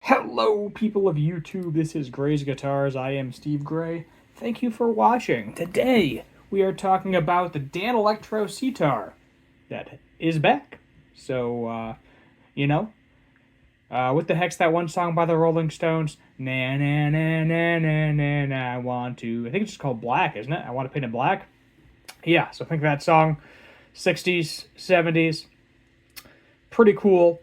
Hello, people of YouTube. This is Gray's Guitars. I am Steve Gray. Thank you for watching. Today, we are talking about the Danelectro Sitar that is back. So, what the heck's that one song by the Rolling Stones? Na na na na na na na. I want to. I think it's just called Black, isn't it? I want to paint it black. Yeah. So think of that song, 60s, 70s. Pretty cool.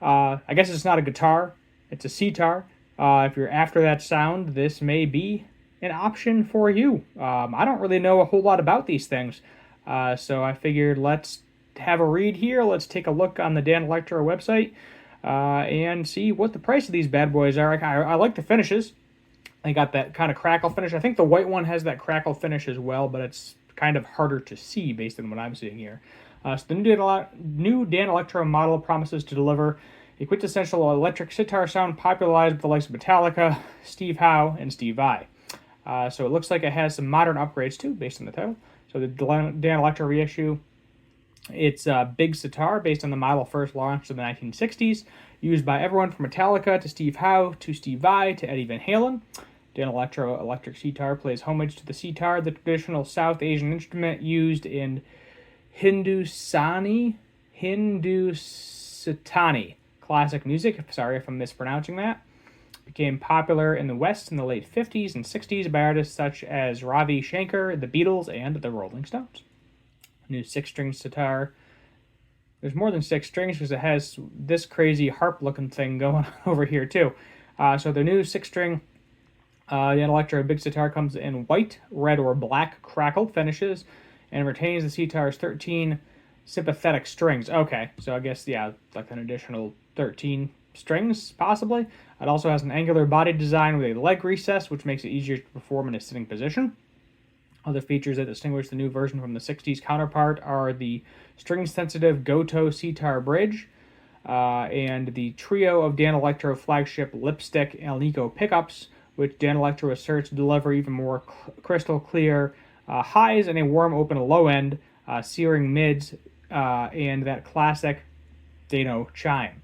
I guess it's not a guitar. It's a sitar. If you're after that sound, this may be an option for you. I don't really know a whole lot about these things, so I figured let's have a read here. Let's take a look on the Danelectro website and see what the price of these bad boys are. I like the finishes. They got that kind of crackle finish. I think the white one has that crackle finish as well, but it's kind of harder to see based on what I'm seeing here. So the new Danelectro model promises to deliver a quintessential electric sitar sound popularized with the likes of Metallica, Steve Howe, and Steve Vai. So it looks like it has some modern upgrades too, based on the title. So the Danelectro reissue, it's a big sitar based on the model first launched in the 1960s, used by everyone from Metallica to Steve Howe to Steve Vai to Eddie Van Halen. Danelectro electric sitar plays homage to the sitar, the traditional South Asian instrument used in Hindustani classic music, sorry if I'm mispronouncing that. Became popular in the West in the late 50s and 60s by artists such as Ravi Shankar, the Beatles, and the Rolling Stones. New 6-string sitar. There's more than 6 strings because it has this crazy harp-looking thing going on over here too. So the new 6-string Danelectro big sitar comes in white, red, or black crackle finishes and retains the sitar's 13 sympathetic strings. Okay, so I guess, yeah, like an additional 13 strings, possibly. It also has an angular body design with a leg recess, which makes it easier to perform in a sitting position. Other features that distinguish the new version from the 60s counterpart are the string-sensitive Goto sitar bridge and the trio of Danelectro flagship lipstick Alnico pickups, which Danelectro asserts deliver even more crystal clear highs and a warm open low end, searing mids, and that classic Dano chime.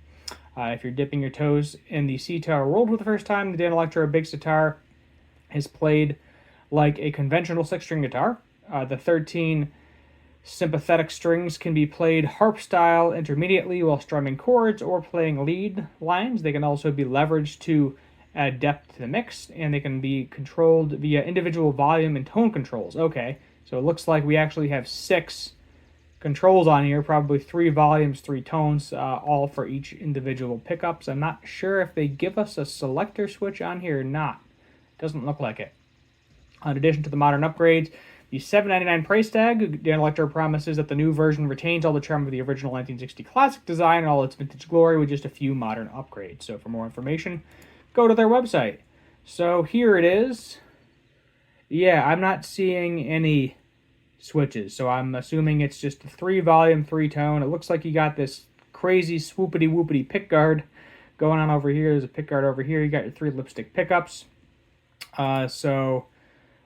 If you're dipping your toes in the sitar world for the first time, the Danelectro big sitar is played like a conventional 6-string guitar. The 13 sympathetic strings can be played harp style intermediately while strumming chords or playing lead lines. They can also be leveraged to add depth to the mix, and they can be controlled via individual volume and tone controls. Okay, so it looks like we actually have 6 controls on here, probably 3 volumes, 3 tones, all for each individual pickups. I'm not sure if they give us a selector switch on here or not. Doesn't look like it. In addition to the modern upgrades, the $7.99 price tag, Danelectro promises that the new version retains all the charm of the original 1960 classic design and all its vintage glory with just a few modern upgrades. So for more information, go to their website. So here it is. Yeah, I'm not seeing any switches, so I'm assuming it's just a 3 volume, 3 tone. It looks like you got this crazy swoopity whoopity pick guard going on over here. There's a pick guard over here. You got your 3 lipstick pickups. So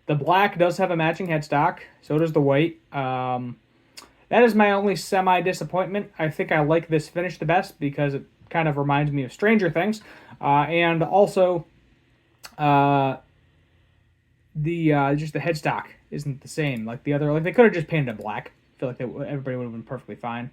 the black does have a matching headstock. So does the white. That is my only semi-disappointment. I think I like this finish the best because it kind of reminds me of Stranger Things. And also, just the headstock isn't the same like the other. Like they could have just painted it black. I feel like everybody would have been perfectly fine.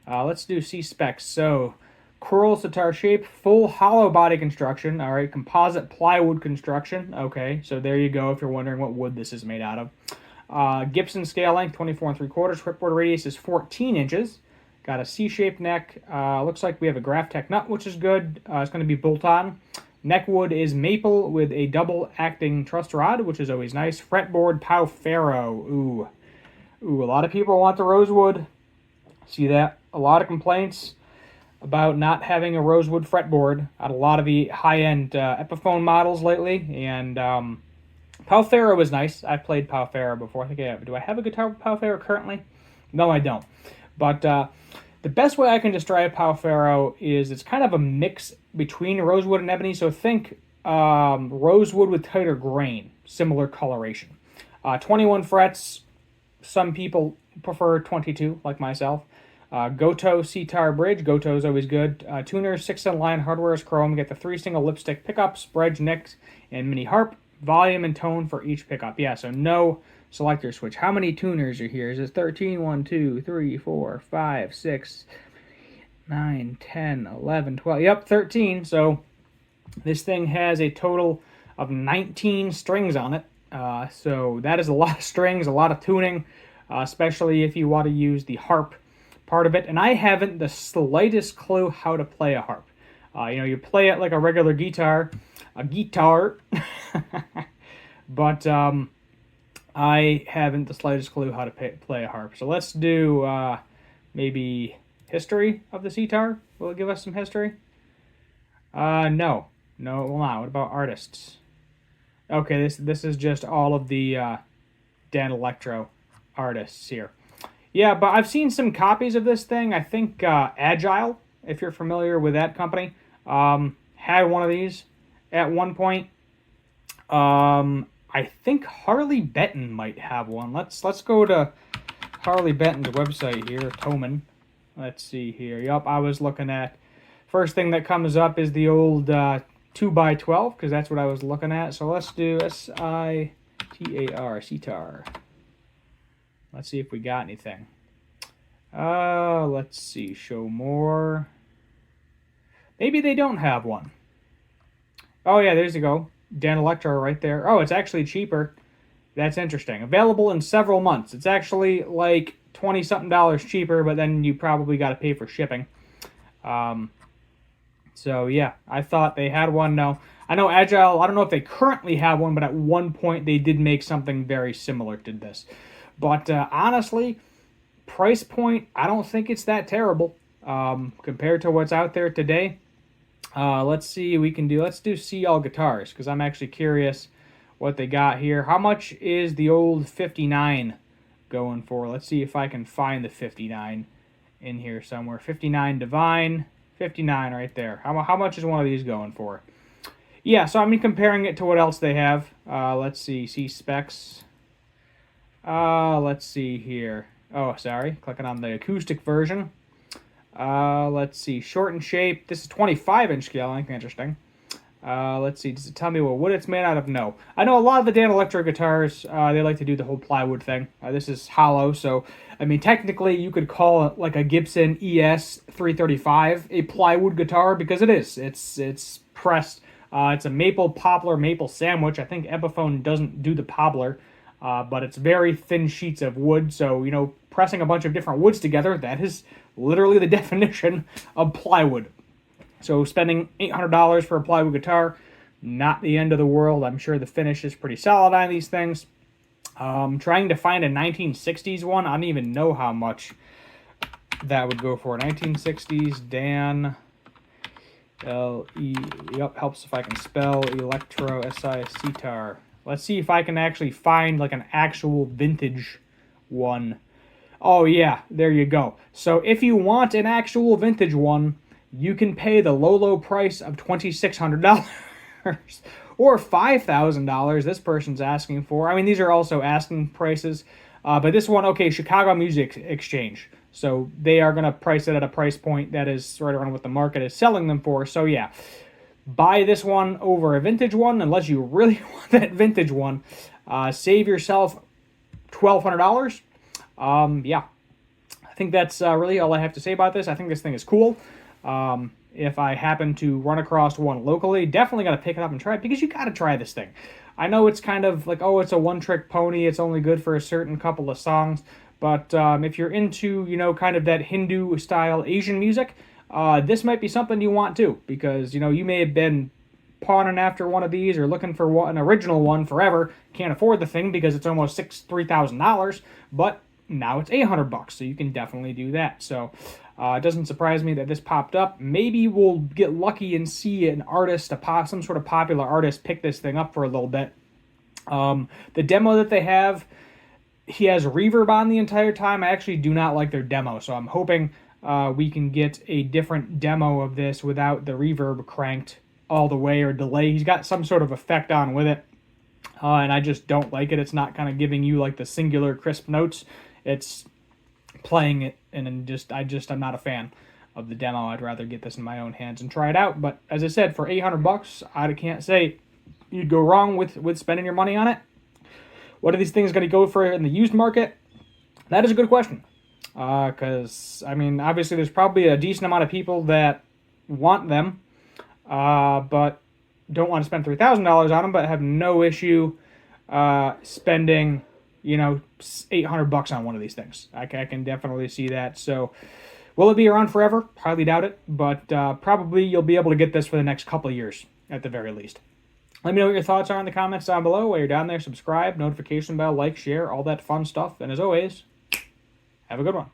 Let's do C-specs. So, coral sitar shape, full hollow body construction. All right, composite plywood construction. Okay, so there you go. If you're wondering what wood this is made out of, Gibson scale length 24 3/4. Fretboard radius is 14 inches. Got a C-shaped neck. Looks like we have a Graphtec nut, which is good. It's going to be bolt-on. Neck wood is maple with a double-acting truss rod, which is always nice. Fretboard Pau Ferro. Ooh, a lot of people want the rosewood. See that? A lot of complaints about not having a rosewood fretboard on a lot of the high-end Epiphone models lately. And Pau Ferro is nice. I've played Pau Ferro before. I think I have. Do I have a guitar with Pau Ferro currently? No, I don't. But the best way I can describe Pau Ferro is it's kind of a mix between rosewood and ebony. So think rosewood with tighter grain, similar coloration. 21 frets. Some people prefer 22, like myself. Goto Sitar bridge. Goto is always good. Tuner, 6-in-line, hardware is chrome. Get the 3 single lipstick pickups, bridge, nicks, and mini harp. Volume and tone for each pickup. Yeah, so no selector switch. How many tuners are here? Is it 13? 1, 2, 3, 4, 5, 6, 9, 10, 11, 12. Yep, 13. So this thing has a total of 19 strings on it. So that is a lot of strings, a lot of tuning, especially if you want to use the harp part of it. And I haven't the slightest clue how to play a harp. You play it like a regular guitar, but I haven't the slightest clue how to play a harp. So let's do maybe history of the sitar. Will it give us some history? No, it will not. What about artists? Okay, this is just all of the Danelectro artists here. Yeah, but I've seen some copies of this thing. I think Agile, if you're familiar with that company, had one of these at one point. I think Harley Benton might have one. Let's go to Harley Benton's website here, Toman. Let's see here. Yup, I was looking at. First thing that comes up is the old 2x12, because that's what I was looking at. So let's do Sitar, Sitar. Let's see if we got anything. Let's see. Show more. Maybe they don't have one. Oh, yeah, there's you go. Danelectro right there. Oh, it's actually cheaper. That's interesting. Available in several months. It's actually like $20-something cheaper, but then you probably got to pay for shipping. So, yeah, I thought they had one. No, I know Agile, I don't know if they currently have one, but at one point they did make something very similar to this. But honestly, price point, I don't think it's that terrible compared to what's out there today. Let's see, let's do CL guitars, because I'm actually curious what they got here. How much is the old 59 going for? Let's see if I can find the 59 in here somewhere. 59 Divine, 59 right there. How much is one of these going for? Yeah, so I'm comparing it to what else they have. Let's see specs. Let's see here. Oh, sorry, clicking on the acoustic version. Let's see, short in shape. This is 25-inch scale. I think interesting. Let's see, does it tell me what wood it's made out of? No. I know a lot of the Danelectro guitars, they like to do the whole plywood thing. This is hollow, so, I mean, technically you could call it like a Gibson ES 335 a plywood guitar, because it is. It's pressed. It's a maple, poplar, maple sandwich. I think Epiphone doesn't do the poplar, but it's very thin sheets of wood, so, pressing a bunch of different woods together, that is literally the definition of plywood. So spending $800 for a plywood guitar, not the end of the world. I'm sure the finish is pretty solid on these things. Trying to find a 1960s one. I don't even know how much that would go for. 1960s Dan L-E. Yep, helps if I can spell Electro S-I Sitar. Let's see if I can actually find like an actual vintage one. Oh yeah, there you go. So if you want an actual vintage one, you can pay the low price of $2,600 or $5,000 this person's asking for. I mean, these are also asking prices, but this one, okay, Chicago Music Exchange. So they are going to price it at a price point that is right around what the market is selling them for. So yeah, buy this one over a vintage one unless you really want that vintage one. Save yourself $1,200. Yeah, I think that's really all I have to say about this. I think this thing is cool. If I happen to run across one locally, definitely got to pick it up and try it, because you got to try this thing. I know it's kind of like, oh, it's a one-trick pony. It's only good for a certain couple of songs. But if you're into, kind of that Hindu-style Asian music, this might be something you want too, because, you may have been pawning after one of these or looking for an original one forever. Can't afford the thing because it's almost $3,000, but now it's $800, so you can definitely do that. So it doesn't surprise me that this popped up. Maybe we'll get lucky and see an artist, some sort of popular artist, pick this thing up for a little bit. The demo that they have, he has reverb on the entire time. I actually do not like their demo, so I'm hoping we can get a different demo of this without the reverb cranked all the way or delay. He's got some sort of effect on with it, and I just don't like it. It's not kind of giving you like the singular crisp notes. It's playing it, and I'm not a fan of the demo. I'd rather get this in my own hands and try it out. But as I said, for $800, I can't say you'd go wrong with spending your money on it. What are these things going to go for in the used market? That is a good question. Because, I mean, obviously there's probably a decent amount of people that want them, but don't want to spend $3,000 on them, but have no issue spending, $800 on one of these things. I can definitely see that. So, will it be around forever? Highly doubt it, but probably you'll be able to get this for the next couple of years at the very least. Let me know what your thoughts are in the comments down below. While you're down there, subscribe, notification bell, like, share, all that fun stuff. And as always, have a good one.